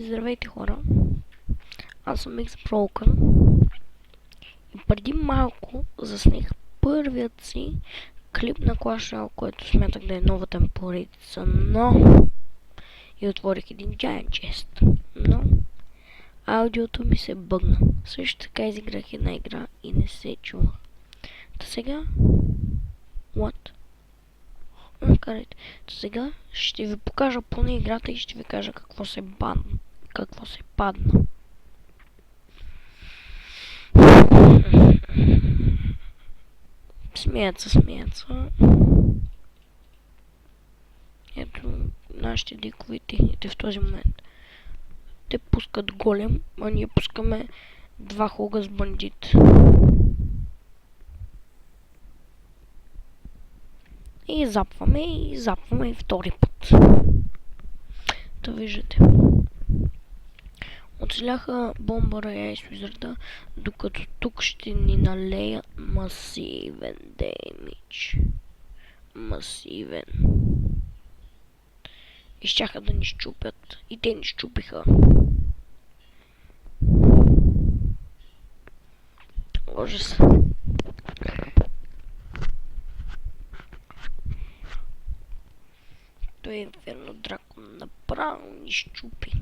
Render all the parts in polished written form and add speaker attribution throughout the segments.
Speaker 1: Здравейте хора, аз съм X-Broken и преди малко заснех първият си клип на Clash Royale, който смятах да е новата поредица, но и отворих един Giant Chest, но аудиото ми се бъгна. Също така изиграх една игра и не се чува. Та сега... What? Карайте. Та сега ще ви покажа поне играта и ще ви кажа какво се падна. Смеят се. Ето нашите дикови техните в този момент. Те пускат голем, а ние пускаме два хога с бандит. И запваме и втори път. Та виждате. Оцеляха бомбара и Айс-Уизарда, докато тук ще ни налеят масивен демидж. Масивен. И щяха да ни щупят. И те ни щупиха. Ужас. Той е Инферно Дракон направо ни щупи.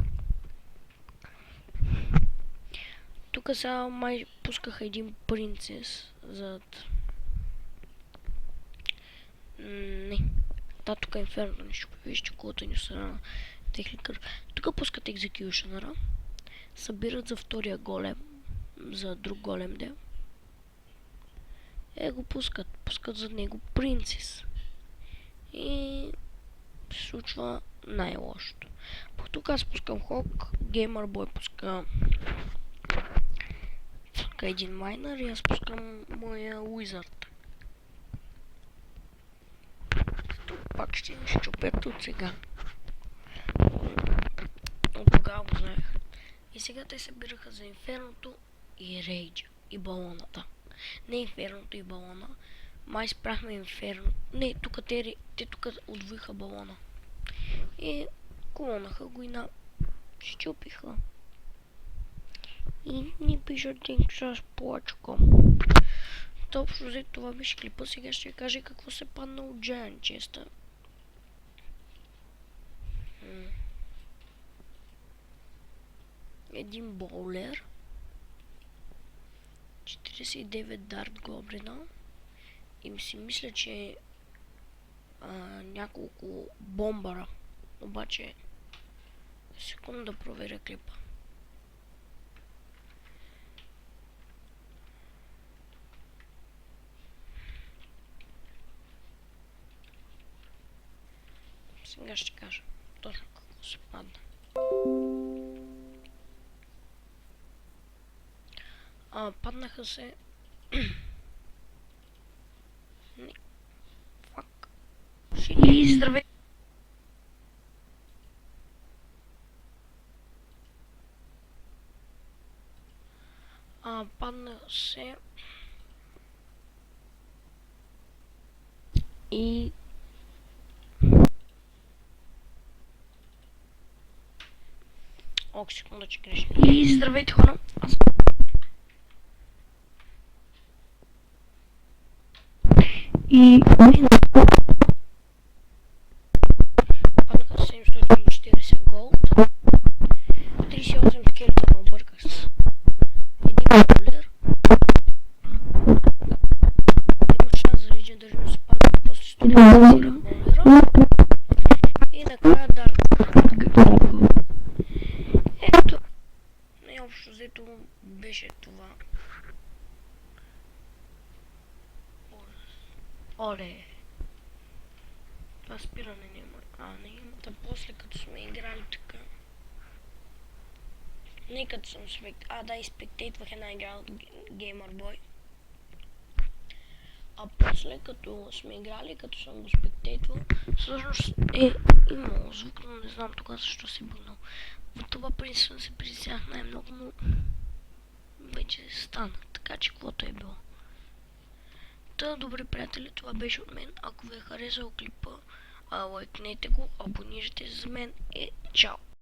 Speaker 1: Тук сега май пускаха един принцес зад... Не. Да, тук е Инферно ни щупи. Вижте колото ни са техникър. Тук пускат екзекюшенъра. Събират за втория голем. За друг голем дел. Го пускат. Пускат за него принцес. И... се случва най-лошото. Тук аз пускам Хок, Геймърбой пуска един майнер и аз пускам моя Уизард. Тук пак ще ни щупят от сега. От тогава го знаех. И сега те се бираха за Инферното и Рейджа и балоната. Не Инферното и балона. Май спряхме Инферно. Не, тук те тук отвоиха балона. И клонаха го и щупиха. И ни пишат един час плачком. Общо взе това беше клипа. Сега ще ви кажа какво се падна от Giant Chest. Един боулер. 49 дарт гоблина. И си мисля, че няколко бомбара. Обаче секунда да проверя клипа. Сега ще кажа точно какво се падна. Паднаха се... Фак. И здравей! Падна се... И... Ох, секунда, че греша. И здравейте хора! И... Паднаха 740 голд. 38 скелета ме обърках с... един боулер. Има шанс за легендарно да се падна после 100 боулера. И накрая дарт. Ето. Общо взето беше това. Оле. Това спиране няма. Не има. Та после като сме играли така. Не като съм изпектейтвах една игра от Геймърбой. А после като сме играли, като съм го спектейтвал, всъщност имало звук, но не знам тогава защо си бъгнал. В това принцип се притеснях най-много, но вече стана, така че каквото е било. Та, добри приятели, това беше от мен. Ако ви е харесал клипа, лайкнете го, абонирайте се за мен и чао!